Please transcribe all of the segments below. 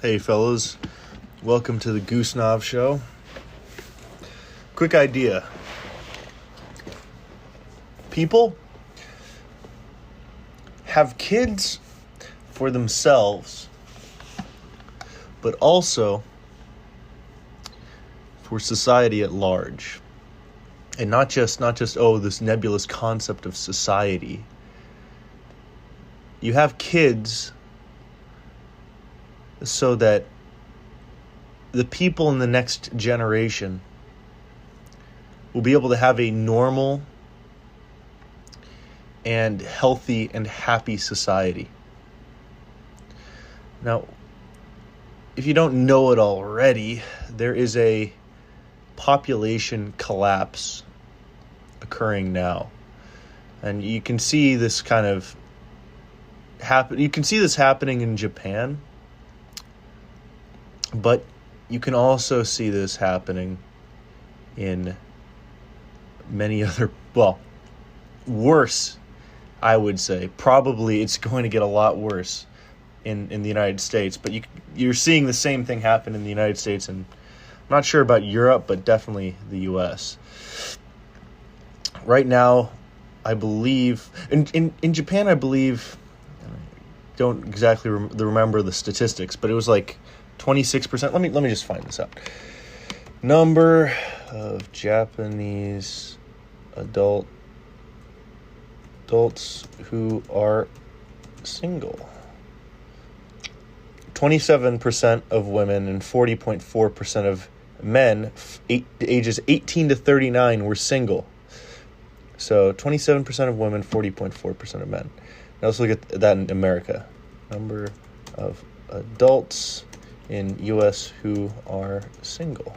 Hey fellas, welcome to the Goose Knob Show. Quick idea. People have kids for themselves, but also for society at large. And not just this nebulous concept of society. You have kids so that the people in the next generation will be able to have a normal and healthy and happy society. Now, if you don't know it already, there is a population collapse occurring now. And you can see this kind of you can see this happening in Japan. But you can also see this happening in many other, worse, I would say. Probably it's going to get a lot worse in the United States. But you're seeing the same thing happen in the United States, and I'm not sure about Europe, but definitely the U.S. Right now, I believe, in Japan, I believe, don't exactly remember the statistics, but it was like 26%. Let me just find this out. Number of Japanese adults who are single. 27% of women and 40.4% of men ages 18 to 39 were single. So 27% of women, 40.4% of men. Now let's look at that in America. Number of adults in U.S. who are single.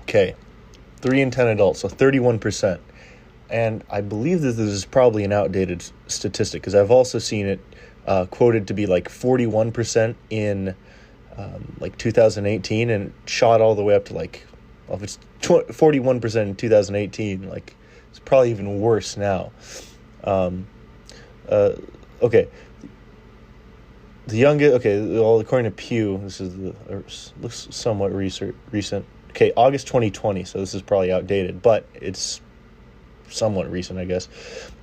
Okay, 3 in 10 adults, so 31%. And I believe that this is probably an outdated statistic, because I've also seen it quoted to be like 41% in 2018, and shot all the way up to if it's 41% in 2018, it's probably even worse now. Okay. The youngest, according to Pew, looks somewhat recent. Okay, August 2020, so this is probably outdated, but it's somewhat recent, I guess.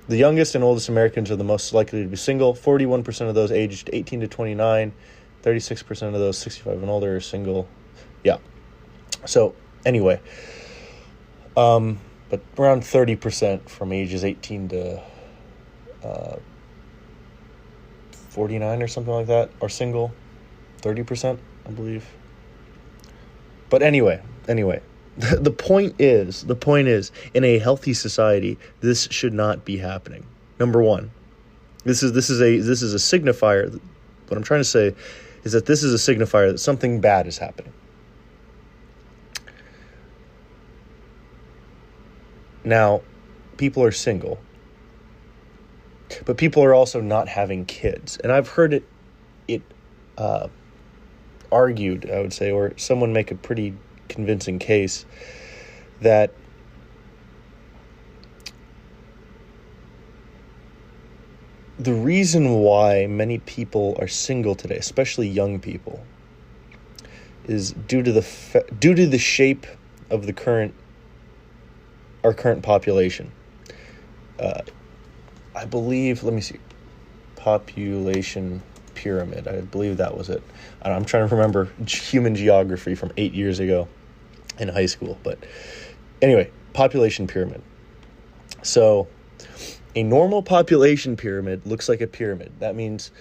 The youngest and oldest Americans are the most likely to be single. 41% of those aged 18 to 29, 36% of those 65 and older are single. Yeah. So, anyway, but around 30% from ages 18 to 49 or something like that are single. 30%, I believe. But anyway, the point is, in a healthy society, this should not be happening. Number one, this is a signifier. What I'm trying to say is that this is a signifier that something bad is happening. Now, people are single, but people are also not having kids. And I've heard it argued, I would say, or someone make a pretty convincing case that the reason why many people are single today, especially young people, is due to the shape of our current population. I believe, let me see, population pyramid. I believe that was it. I'm trying to remember human geography from 8 years ago in high school. But anyway, population pyramid. So a normal population pyramid looks like a pyramid. That means,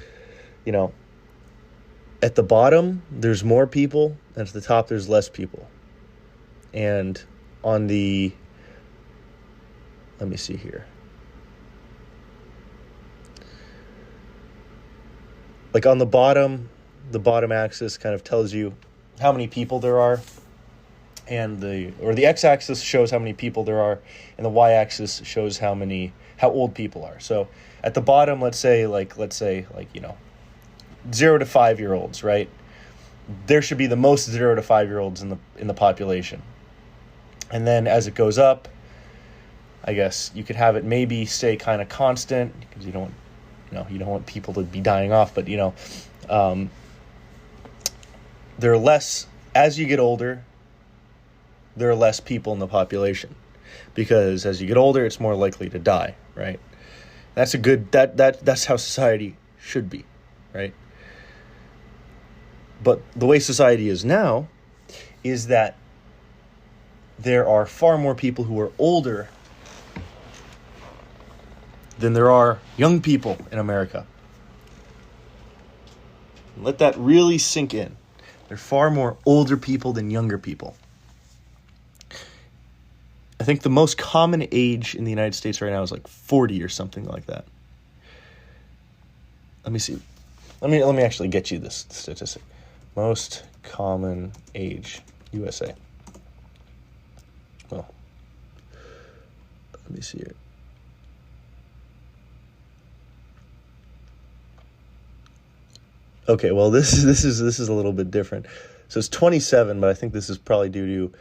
at the bottom, there's more people, and at the top, there's less people. And on the, let me see here. On the bottom axis kind of tells you how many people there are, and the x-axis shows how many people there are, and the y-axis shows how old people are. So at the bottom, let's say 0 to 5-year-olds, right? There should be the most 0 to 5-year-olds in the population. And then as it goes up, I guess you could have it maybe stay kind of constant, because you don't want people to be dying off, but there are less, as you get older, there are less people in the population, because as you get older, it's more likely to die, right? That's a good, that's how society should be, right? But the way society is now is that there are far more people who are older than there are young people in America. Let that really sink in. There are far more older people than younger people. I think the most common age in the United States right now is like 40 or something like that. Let me see. Let me actually get you this statistic. Most common age, USA. Well, let me see here. Okay, well this is a little bit different. So it's 27, but I think this is probably due to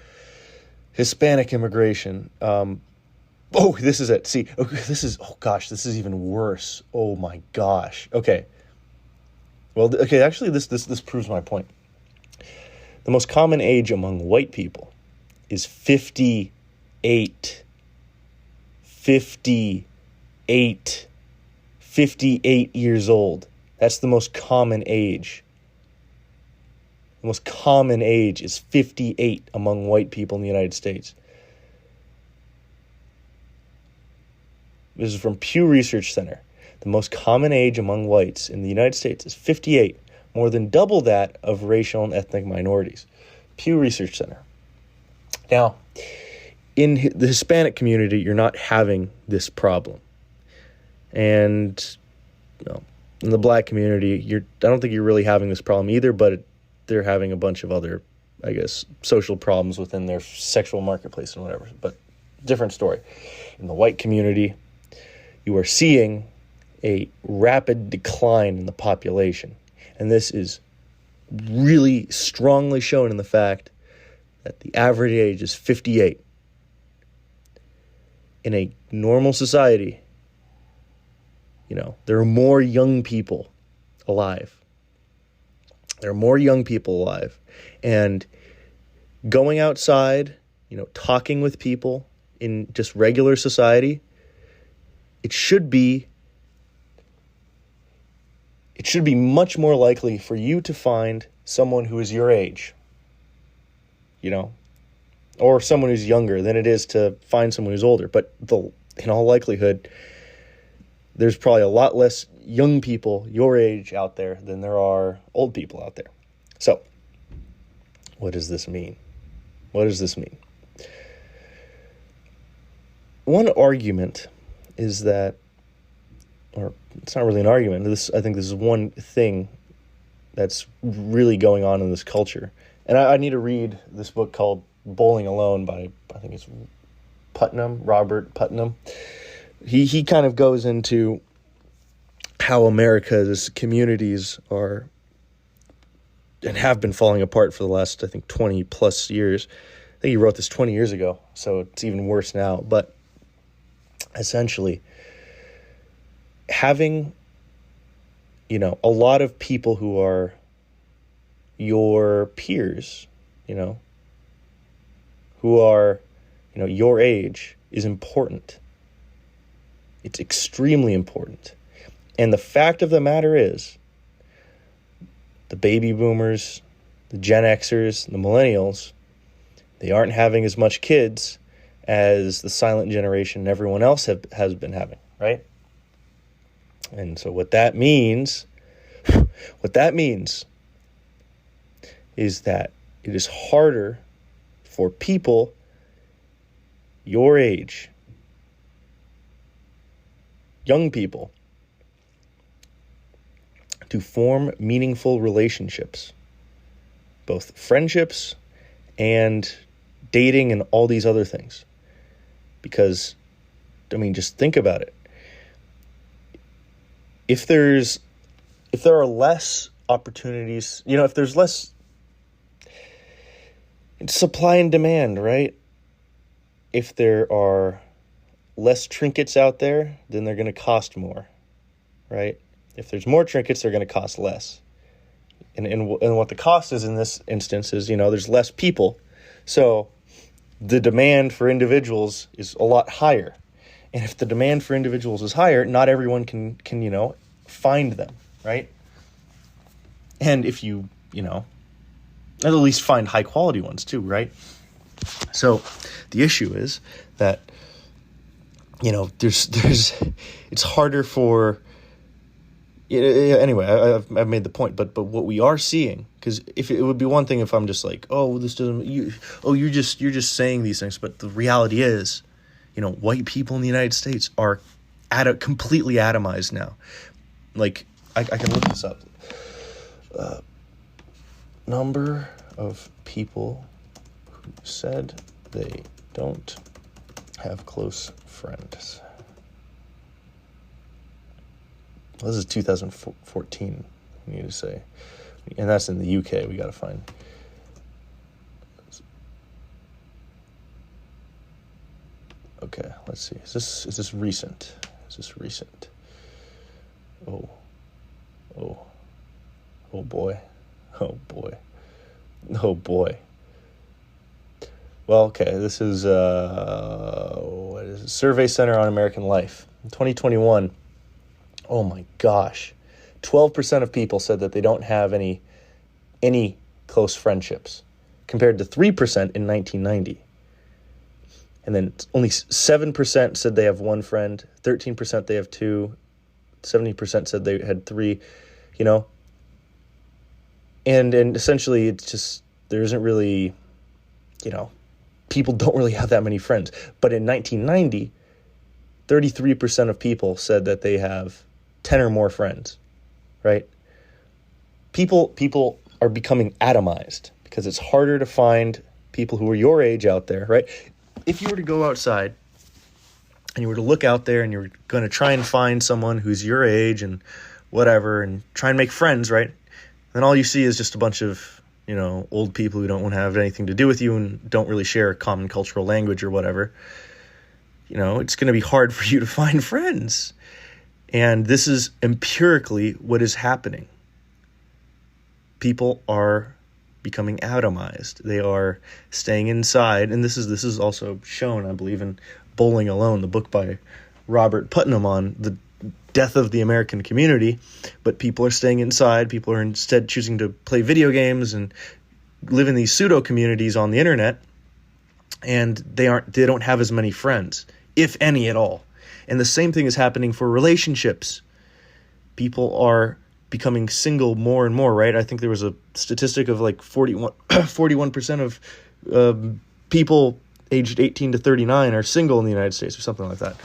Hispanic immigration. This is it. See, okay, this is even worse. Oh my gosh. Okay. Well, okay, actually this proves my point. The most common age among white people is 58. 58. 58 years old. That's the most common age. The most common age is 58 among white people in the United States. This is from Pew Research Center. The most common age among whites in the United States is 58, more than double that of racial and ethnic minorities. Pew Research Center. Now, in the Hispanic community, you're not having this problem. And in the black community, I don't think you're really having this problem either, but they're having a bunch of other, I guess, social problems within their sexual marketplace and whatever. But different story. In the white community, you are seeing a rapid decline in the population. And this is really strongly shown in the fact that the average age is 58. In a normal society, there are more young people alive. There are more young people alive. And going outside, talking with people in just regular society, it should be much more likely for you to find someone who is your age, or someone who's younger than it is to find someone who's older. But in all likelihood, there's probably a lot less young people your age out there than there are old people out there. So, what does this mean? What does this mean? One argument is that, or it's not really an argument, I think this is one thing that's really going on in this culture. And I need to read this book called Bowling Alone by, I think it's Robert Putnam. He kind of goes into how America's communities are and have been falling apart for the last, I think, 20 plus years. I think he wrote this 20 years ago, so it's even worse now. But essentially, having, a lot of people who are your peers, who are, your age is important. It's extremely important. And the fact of the matter is, the baby boomers, the Gen Xers, the millennials, they aren't having as much kids as the silent generation and everyone else has been having, right? And so what that means is that it is harder for people your age, young people, to form meaningful relationships, both friendships and dating and all these other things. Because, just think about it. If there are less opportunities, if there's less supply and demand, right? If there are less trinkets out there, then they're going to cost more, right? If there's more trinkets, they're going to cost less. And what the cost is in this instance is, there's less people. So the demand for individuals is a lot higher. And if the demand for individuals is higher, not everyone can find them, right? And if you at least find high quality ones too, right? So the issue is that, there's it's harder for, anyway, I've made the point, but what we are seeing, because if it would be one thing if I'm just like, oh, this doesn't, you're just saying these things, but the reality is, white people in the United States are completely atomized now. Like, I can look this up. Number of people who said they don't have close friends. Well, this is 2014, we need to say. And that's in the UK, we got to find. Okay, let's see. Is this recent? Is this recent? Oh boy. Well, okay, this is what is it? Survey Center on American Life. In 2021, oh my gosh, 12% of people said that they don't have any close friendships, compared to 3% in 1990. And then only 7% said they have one friend, 13% they have two, 70% said they had three, And essentially it's just, there isn't really, people don't really have that many friends. But in 1990, 33% of people said that they have 10 or more friends, right? People are becoming atomized because it's harder to find people who are your age out there, right? If you were to go outside and you were to look out there and you're going to try and find someone who's your age and whatever and try and make friends, right? Then all you see is just a bunch of, old people who don't want to have anything to do with you and don't really share a common cultural language or whatever. It's going to be hard for you to find friends. And this is empirically what is happening. People are becoming atomized. They are staying inside. And this is also shown, I believe, in Bowling Alone, the book by Robert Putnam on the death of the American community. But people are staying inside. People are instead choosing to play video games and live in these pseudo communities on the internet. And they don't have as many friends, if any at all. And the same thing is happening for relationships. People are becoming single more and more, right? I think there was a statistic of like 41% of people aged 18 to 39 are single in the United States or something like that.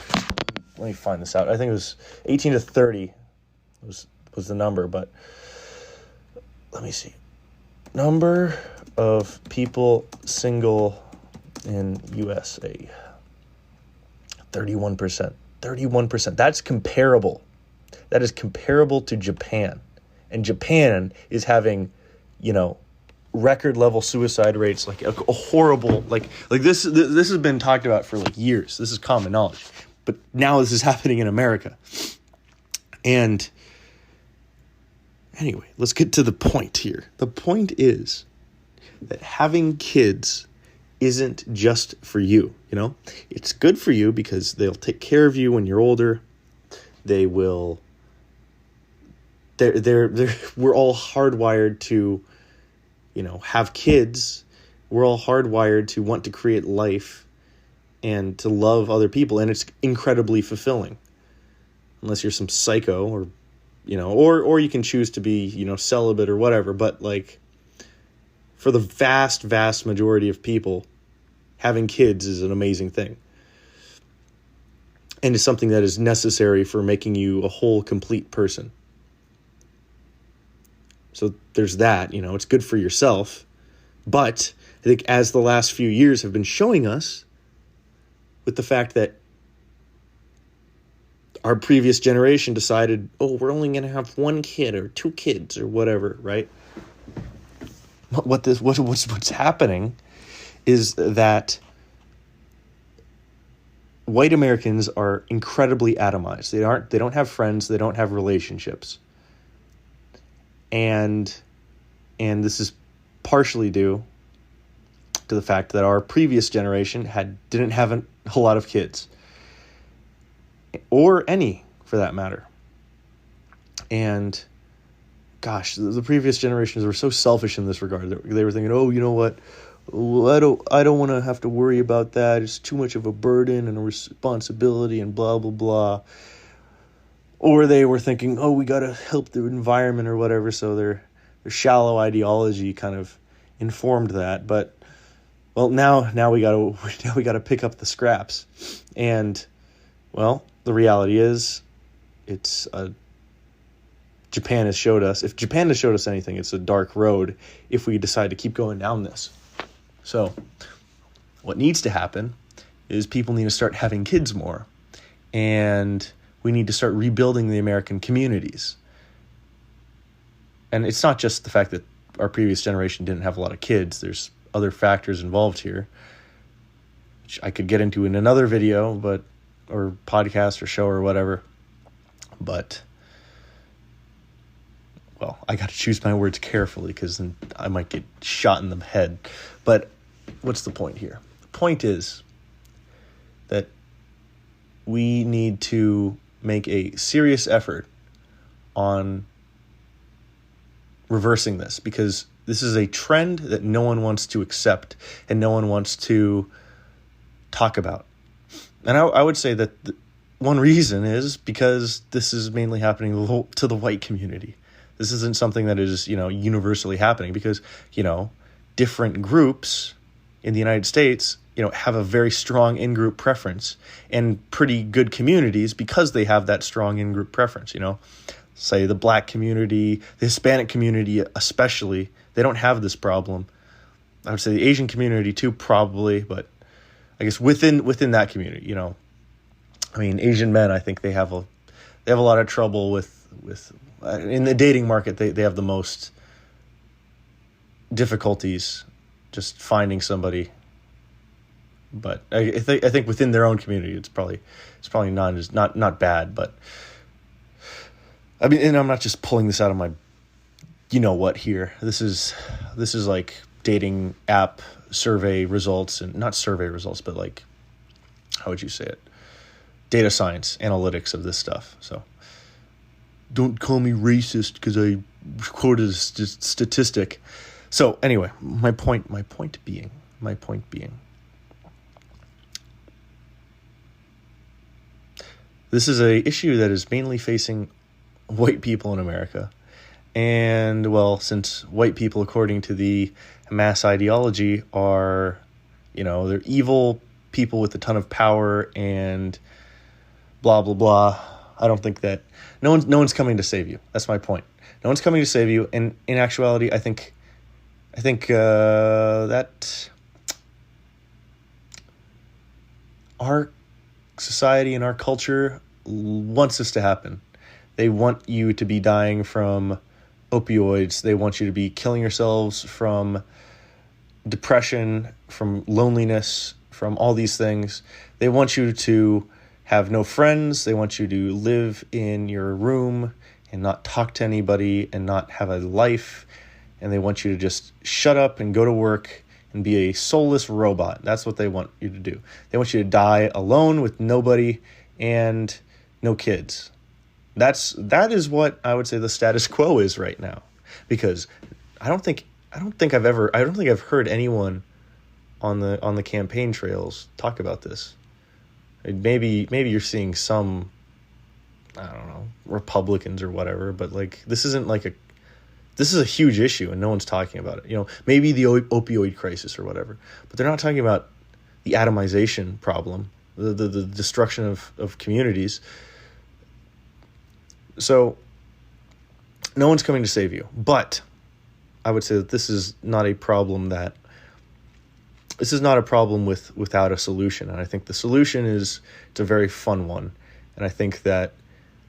Let me find this out. I think it was 18 to 30 was the number, but let me see. Number of people single in USA. 31%. 31%. That's comparable. That is comparable to Japan. And Japan is having, record level suicide rates, like a horrible, like this has been talked about for like years. This is common knowledge. But now this is happening in America. And anyway, let's get to the point here. The point is that having kids isn't just for you, It's good for you because they'll take care of you when you're older. They will. We're all hardwired to, have kids. We're all hardwired to want to create life and to love other people, and it's incredibly fulfilling. Unless you're some psycho or you can choose to be, celibate or whatever, but like for the vast, vast majority of people, having kids is an amazing thing. And it's something that is necessary for making you a whole, complete person. So there's that, it's good for yourself. But I think as the last few years have been showing us, with the fact that our previous generation decided, we're only going to have one kid or two kids or whatever, right? What's happening is that white Americans are incredibly atomized. They don't have friends, they don't have relationships. And And this is partially due to the fact that our previous generation didn't have a whole lot of kids, or any for that matter. And gosh, the previous generations were so selfish in this regard. They were thinking, oh, you know what? Well, I don't want to have to worry about that. It's too much of a burden and a responsibility and blah, blah, blah. Or they were thinking, oh, we got to help the environment or whatever. So their shallow ideology kind of informed that. But, well, now we got to pick up the scraps. And, well, the reality is Japan has showed us, if Japan has showed us anything, it's a dark road if we decide to keep going down this. So what needs to happen is people need to start having kids more, and we need to start rebuilding the American communities. And it's not just the fact that our previous generation didn't have a lot of kids. There's other factors involved here, which I could get into in another video, or podcast or show or whatever. But, well, I got to choose my words carefully because then I might get shot in the head. But what's the point here? The point is that we need to make a serious effort on reversing this, because this is a trend that no one wants to accept and no one wants to talk about. And I would say that one reason is because this is mainly happening to the white community. This isn't something that is, universally happening, because, different groups in the United States, have a very strong in-group preference, and pretty good communities because they have that strong in-group preference, Say the black community, the Hispanic community especially, they don't have this problem. I would say the Asian community too, probably, but I guess within that community, Asian men, I think they have a lot of trouble with in the dating market. They have the most difficulties just finding somebody. But I think within their own community, it's probably not bad. But and I'm not just pulling this out of my, what here. This is like dating app survey results, and not survey results, but like, how would you say it? Data science, analytics of this stuff. So don't call me racist because I quoted a statistic. So anyway, my point being, this is a issue that is mainly facing white people in America. And, well, since white people, according to the mass ideology, are, they're evil people with a ton of power and blah, blah, blah, I don't think that no one's coming to save you. That's my point. No one's coming to save you. And in actuality, I think that our society and our culture wants this to happen. They want you to be dying from opioids. They want you to be killing yourselves from depression, from loneliness, from all these things. They want you to have no friends. They want you to live in your room and not talk to anybody and not have a life. And they want you to just shut up and go to work and be a soulless robot. That's what they want you to do. They want you to die alone with nobody and no kids. That is what I would say the status quo is right now, because I don't think I've heard anyone on the campaign trails talk about this. Maybe you're seeing some, I don't know, Republicans or whatever, but like this is a huge issue and no one's talking about it. Maybe the opioid crisis or whatever, but they're not talking about the atomization problem, the destruction of communities. So no one's coming to save you, but I would say that this is not a problem without a solution. And I think the solution it's a very fun one. And I think that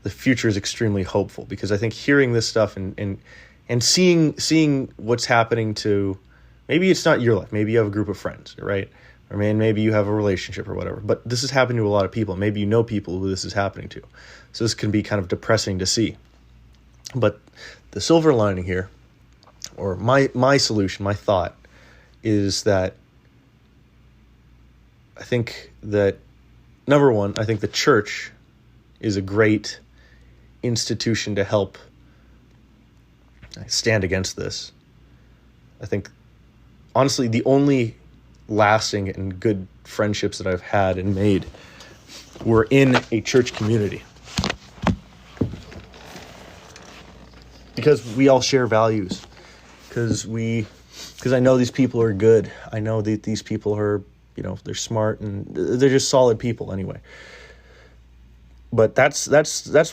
the future is extremely hopeful, because I think hearing this stuff and seeing what's happening to, maybe it's not your life, maybe you have a group of friends, right? Or maybe you have a relationship or whatever, but this is happening to a lot of people. Maybe you know people who this is happening to. So this can be kind of depressing to see. But the silver lining here, or my solution, my thought is that I think that, number one, I think the church is a great institution to help stand against this. I think, honestly, the only lasting and good friendships that I've had and made were in a church community. Because we all share values. Because I know these people are good. I know that these people are, they're smart and they're just solid people anyway. But that's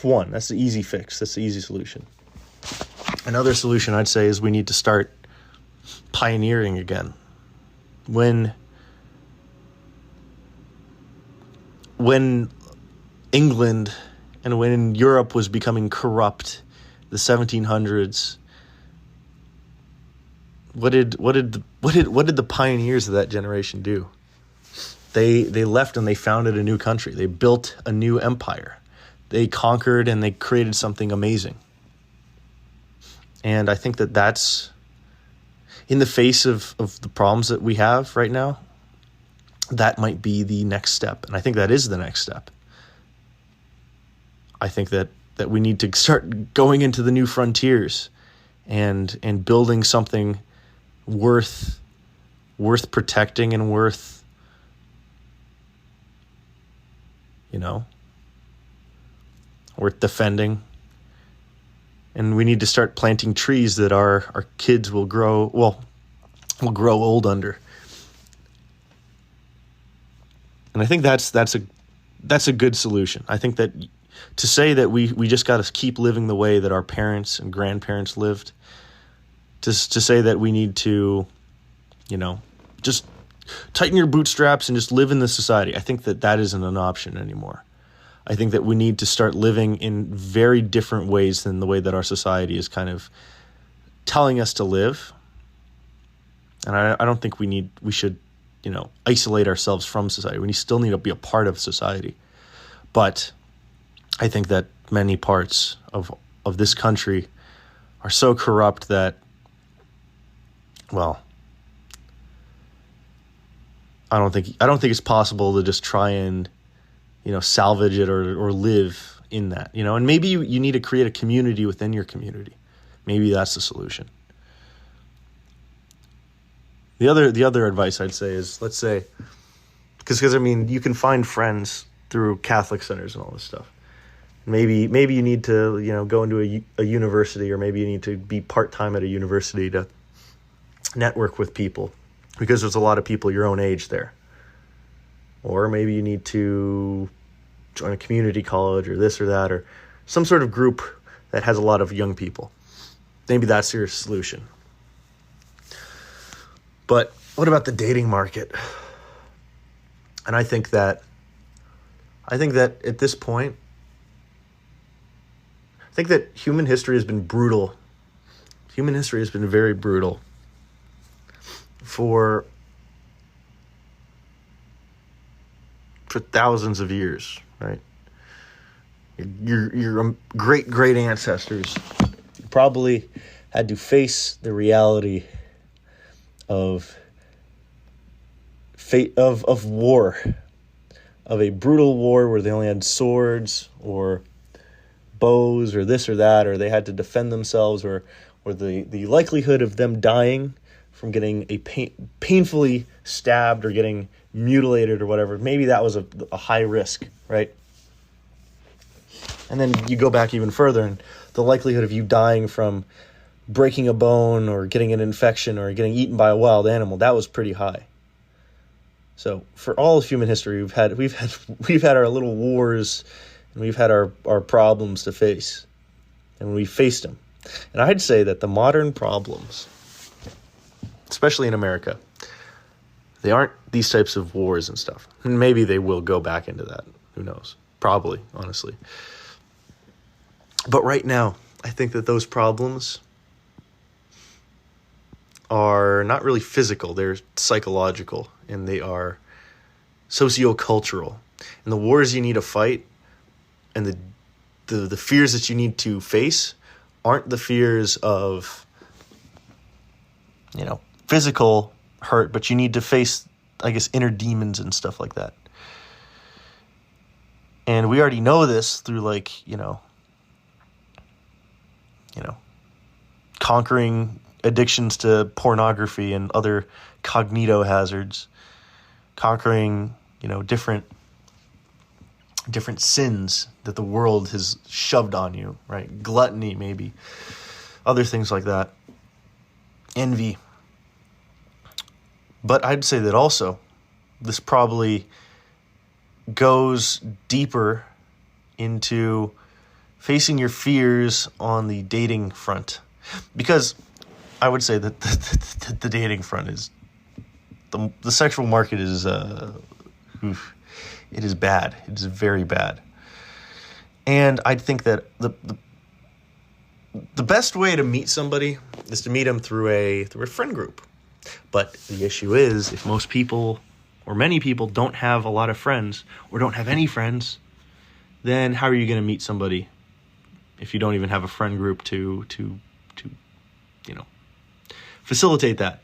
one. That's the easy fix. That's the easy solution. Another solution I'd say is we need to start pioneering again. When England and when Europe was becoming corrupt, the 1700s, what did the pioneers of that generation do? They left and they founded a new country. They built a new empire. They conquered and they created something amazing. And I think that that's, in the face of the problems that we have right now, that might be the next step. And I think that is the next step. I think that we need to start going into the new frontiers and building something worth protecting and worth, worth defending. And we need to start planting trees that our kids will grow old under. And I think that's a good solution. I think that to say that we just got to keep living the way that our parents and grandparents lived, to say that we need to, just tighten your bootstraps and just live in this society, I think that isn't an option anymore. I think that we need to start living in very different ways than the way that our society is kind of telling us to live. And I don't think we should, isolate ourselves from society. We still need to be a part of society. But I think that many parts of this country are so corrupt that, well, I don't think it's possible to just try and, salvage it or live in that, and maybe you need to create a community within your community. Maybe that's the solution. The other advice I'd say is, let's say, because you can find friends through Catholic centers and all this stuff. Maybe you need to, go into a university, or maybe you need to be part-time at a university to network with people, because there's a lot of people your own age there. Or maybe you need to join a community college or this or that, or some sort of group that has a lot of young people. Maybe that's your solution. But what about the dating market? And I think that at this point, I think that human history has been brutal. Human history has been very brutal for thousands of years, right? Your great ancestors probably had to face the reality of war, of a brutal war where they only had swords or bows or this or that, or they had to defend themselves, or the likelihood of them dying from getting painfully stabbed or getting mutilated or whatever, maybe that was a high risk, right? And then you go back even further, and the likelihood of you dying from breaking a bone or getting an infection or getting eaten by a wild animal, that was pretty high. So for all of human history, we've had our little wars, and we've had our problems to face, and we faced them. And I'd say that the modern problems, especially in America, they aren't these types of wars and stuff. And maybe they will go back into that. Who knows? Probably, honestly. But right now, I think that those problems are not really physical. They're psychological, and they are sociocultural. And the wars you need to fight and the fears that you need to face aren't the fears of physical hurt, but you need to face, I guess, inner demons and stuff like that. And we already know this through conquering addictions to pornography and other cognito hazards, conquering, different sins that the world has shoved on you, right? Gluttony, maybe, other things like that, envy. But I'd say that also this probably goes deeper into facing your fears on the dating front, because I would say that the dating front is the sexual market is it is bad. It is very bad. And I think that the best way to meet somebody is to meet them through a friend group. But the issue is, if most people or many people don't have a lot of friends or don't have any friends, then how are you going to meet somebody if you don't even have a friend group to facilitate that?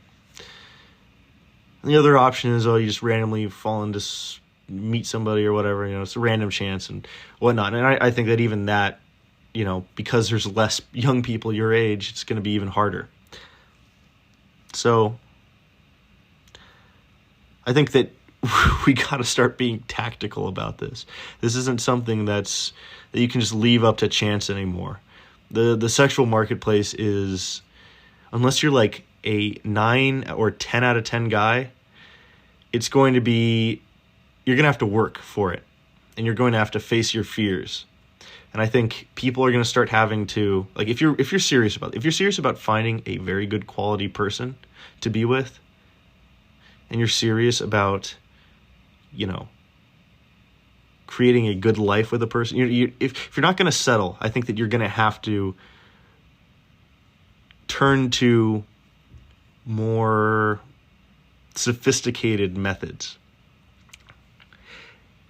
And the other option is, you just randomly fall into meet somebody or whatever, it's a random chance and whatnot. And I think that even that, because there's less young people your age, it's going to be even harder. So I think that we got to start being tactical about this. This isn't something that you can just leave up to chance anymore. The sexual marketplace is, unless you're like a 9 or 10 out of 10 guy, it's going to be, you're going to have to work for it, and you're going to have to face your fears. And I think people are going to start having to, like, if you're serious about finding a very good quality person to be with, and you're serious about, creating a good life with a person, if you're not going to settle, I think that you're going to have to turn to more sophisticated methods.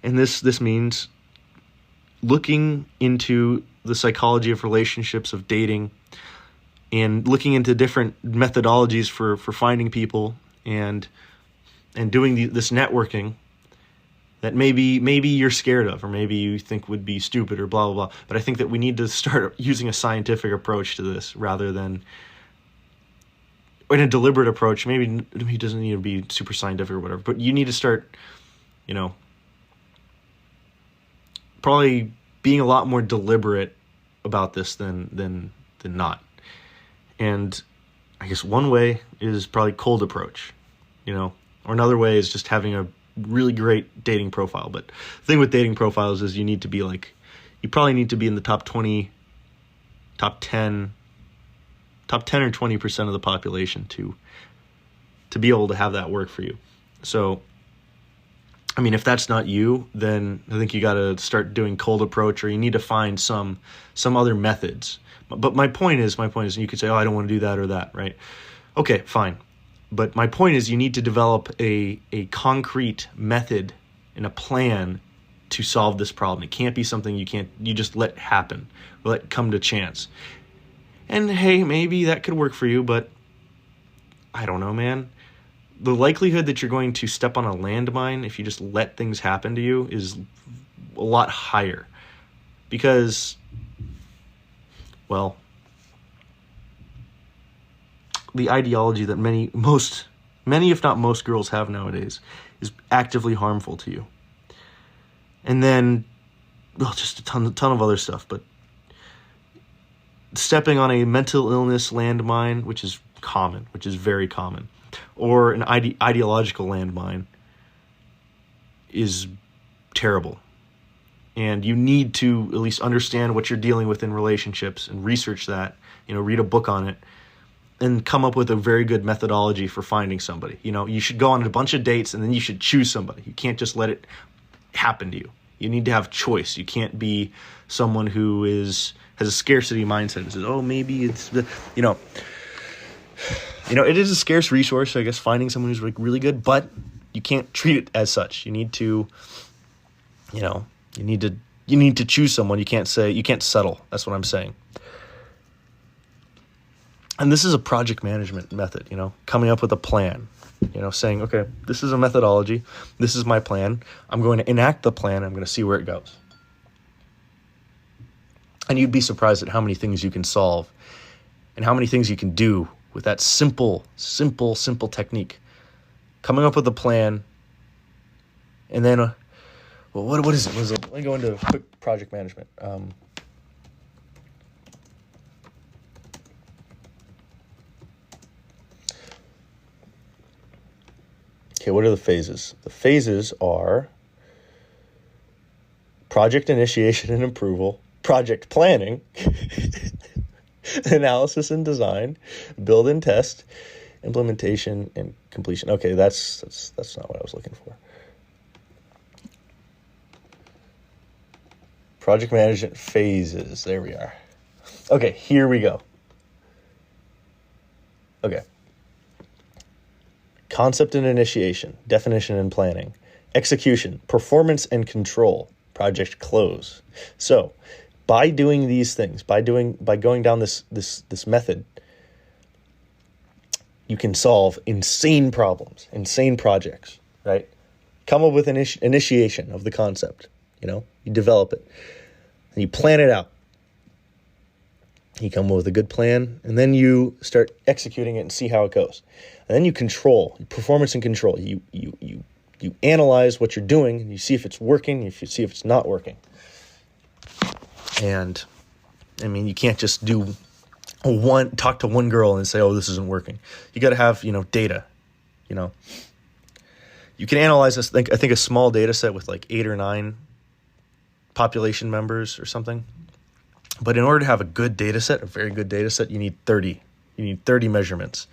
And this means looking into the psychology of relationships, of dating, and looking into different methodologies for finding people and doing this networking that maybe you're scared of, or maybe you think would be stupid, or blah, blah, blah. But I think that we need to start using a scientific approach to this rather than in a deliberate approach. Maybe it doesn't need to be super scientific or whatever, but you need to start, probably being a lot more deliberate about this than not. And I guess one way is probably cold approach, or another way is just having a really great dating profile. But the thing with dating profiles is you probably need to be in the top 10 or 20% of the population to be able to have that work for you. So, I mean, if that's not you, then I think you got to start doing cold approach, or you need to find some other methods. But my point is, you could say, I don't want to do that or that, right? Okay, fine. But my point is, you need to develop a concrete method and a plan to solve this problem. It can't be something you just let happen, or let come to chance. And hey, maybe that could work for you, but I don't know, man. The likelihood that you're going to step on a landmine if you just let things happen to you is a lot higher. Because, well, the ideology that many if not most girls have nowadays is actively harmful to you. And then, just a ton of other stuff, but stepping on a mental illness landmine, which is very common, or an ideological landmine, is terrible. And you need to at least understand what you're dealing with in relationships and research that, read a book on it, and come up with a very good methodology for finding somebody. You should go on a bunch of dates, and then you should choose somebody. You can't just let it happen to you. You need to have choice. You can't be someone who has a scarcity mindset and says, maybe it's the, it is a scarce resource, I guess, finding someone who's really good, but you can't treat it as such. You need to, you need to choose someone. You can't settle. That's what I'm saying. And this is a project management method, coming up with a plan, saying, okay, this is a methodology. This is my plan. I'm going to enact the plan. I'm going to see where it goes. And you'd be surprised at how many things you can solve and how many things you can do with that simple technique. Coming up with a plan, and then, what is it? Let me go into quick project management. Okay, what are the phases? The phases are project initiation and approval, project planning, analysis and design, build and test, implementation and completion. Okay, that's not what I was looking for. Project management phases. There we are. Okay, here we go. Okay. Concept and initiation, definition and planning, execution, performance and control, project close. So, by doing these things, by going down this method, you can solve insane problems, insane projects, right? Come up with an initiation of the concept, you develop it, and you plan it out. You come up with a good plan, and then you start executing it and see how it goes. And then you control, performance and control. You analyze what you're doing, and you see if it's working, if you see if it's not working. And, you can't just talk to one girl and say, oh, this isn't working. You got to have, data, You can analyze this, I think a small data set with like 8 or 9 population members or something. But in order to have a good data set, a very good data set, you need 30. You need 30 measurements.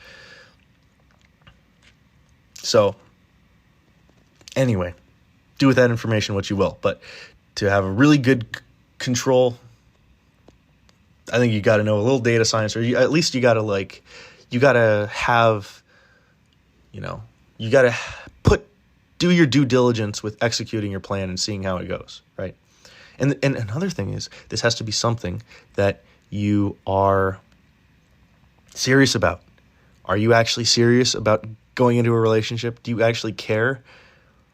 So, anyway, do with that information what you will. But to have a really good control, I think you got to know a little data science, or at least you got to have, you got to do your due diligence with executing your plan and seeing how it goes, right? And another thing is, this has to be something that you are serious about. Are you actually serious about going into a relationship? Do you actually care?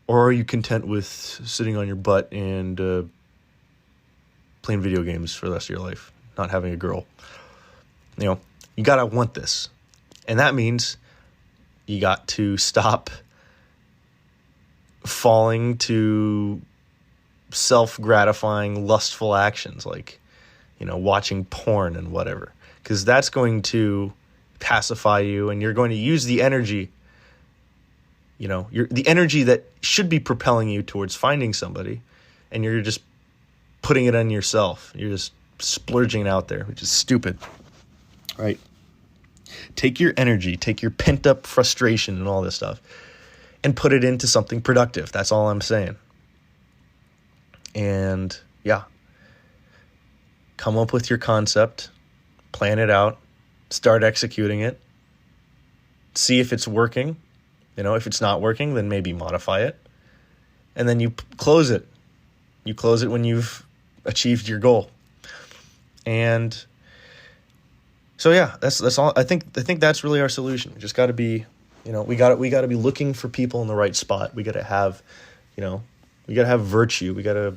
Or are you content with sitting on your butt and playing video games for the rest of your life, not having a girl? You got to want this. And that means you got to stop falling to self-gratifying, lustful actions like, watching porn and whatever. Because that's going to pacify you, and you're going to use the energy, the energy that should be propelling you towards finding somebody, and you're just putting it on yourself. You're just splurging it out there, which is stupid, right? Take your energy, take your pent-up frustration and all this stuff, and put it into something productive. That's all I'm saying. And yeah, come up with your concept, plan it out, start executing it, see if it's working. If it's not working, then maybe modify it. And then you close it. You close it when you've achieved your goal. And so yeah, that's all. I think that's really our solution. We just got to be, we got to be looking for people in the right spot. We got to have, we got to have virtue. We got to,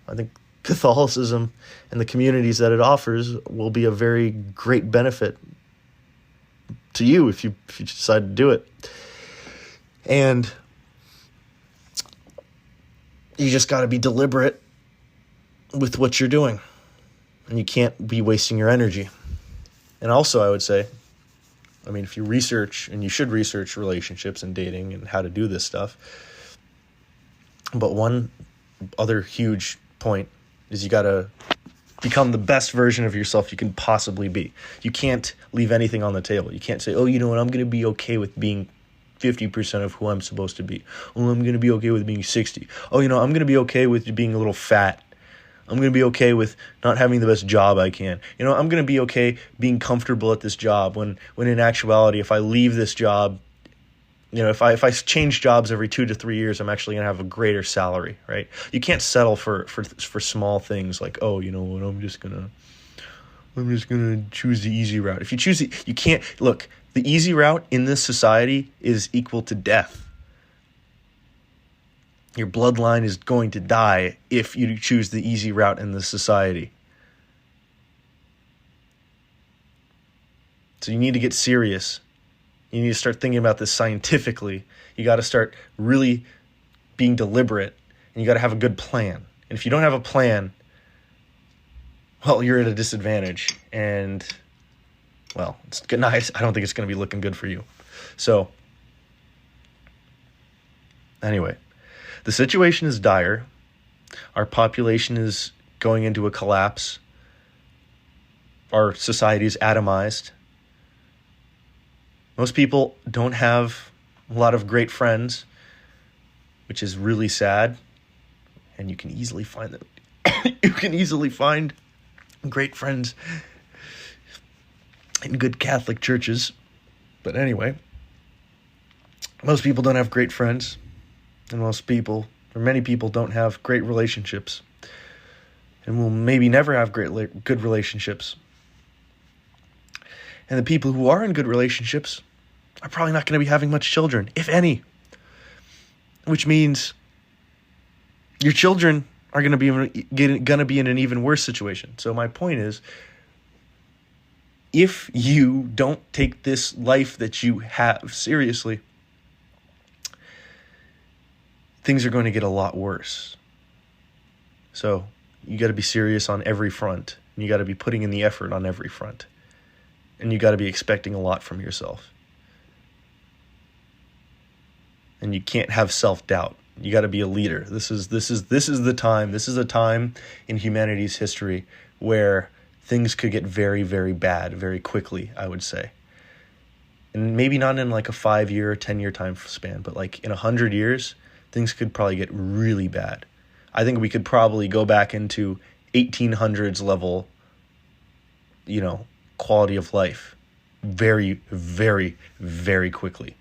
I think Catholicism and the communities that it offers will be a very great benefit to you if you decide to do it. And you just got to be deliberate with what you're doing. And you can't be wasting your energy. And also, I would say, if you research, and you should research relationships and dating and how to do this stuff. But one other huge point is you got to become the best version of yourself you can possibly be. You can't leave anything on the table. You can't say, oh, you know what, I'm going to be okay with being 50% of who I'm supposed to be. Oh, I'm going to be okay with being 60. Oh, I'm going to be okay with being a little fat. I'm going to be okay with not having the best job I can. I'm going to be okay being comfortable at this job when in actuality, if I leave this job, if I change jobs every 2 to 3 years, I'm actually going to have a greater salary, right? You can't settle for small things like, oh, you know what, I'm just going to I'm just going to choose the easy route. If you choose it, you can't. Look, the easy route in this society is equal to death. Your bloodline is going to die if you choose the easy route in this society. So you need to get serious. You need to start thinking about this scientifically. You got to start really being deliberate, and you got to have a good plan. And if you don't have a plan, well, you're at a disadvantage. And, well, it's nice. I don't think it's going to be looking good for you. So, anyway, the situation is dire. Our population is going into a collapse. Our society is atomized. Most people don't have a lot of great friends, which is really sad. And you can easily find them. You can easily find great friends in good Catholic churches. But anyway, most people don't have great friends. And many people don't have great relationships. And will maybe never have good relationships. And the people who are in good relationships are probably not going to be having much children, if any. Which means your children are going to be in an even worse situation. So my point is, if you don't take this life that you have seriously, things are going to get a lot worse. So you got to be serious on every front. And you got to be putting in the effort on every front. And you got to be expecting a lot from yourself. And you can't have self-doubt. You got to be a leader. This is the time. This is a time in humanity's history where things could get very, very bad very quickly, I would say. And maybe not in like a 5-year or 10-year time span, but like in 100 years, things could probably get really bad. I think we could probably go back into 1800s level, quality of life very, very, very quickly.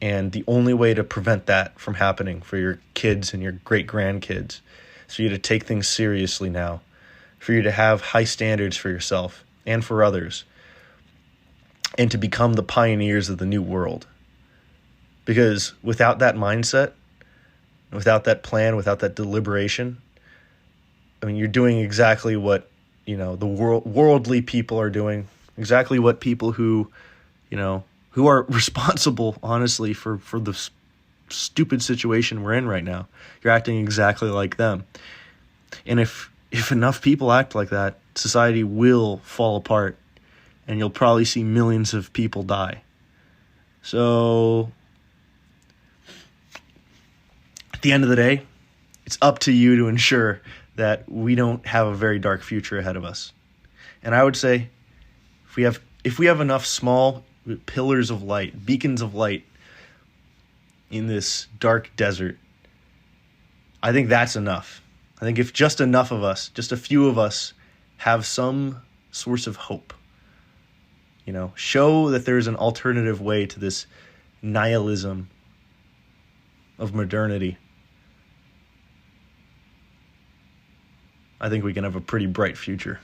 And the only way to prevent that from happening for your kids and your great-grandkids is for you to take things seriously now, for you to have high standards for yourself and for others, and to become the pioneers of the new world. Because without that mindset, without that plan, without that deliberation, you're doing exactly what, the worldly people are doing, exactly what people who are responsible, honestly, for the stupid situation we're in right now. You're acting exactly like them. And if enough people act like that, society will fall apart, and you'll probably see millions of people die. So, at the end of the day, it's up to you to ensure that we don't have a very dark future ahead of us. And I would say, if we have enough small pillars of light, beacons of light in this dark desert, I think that's enough. I think if just enough of us, just a few of us, have some source of hope, show that there's an alternative way to this nihilism of modernity, I think we can have a pretty bright future.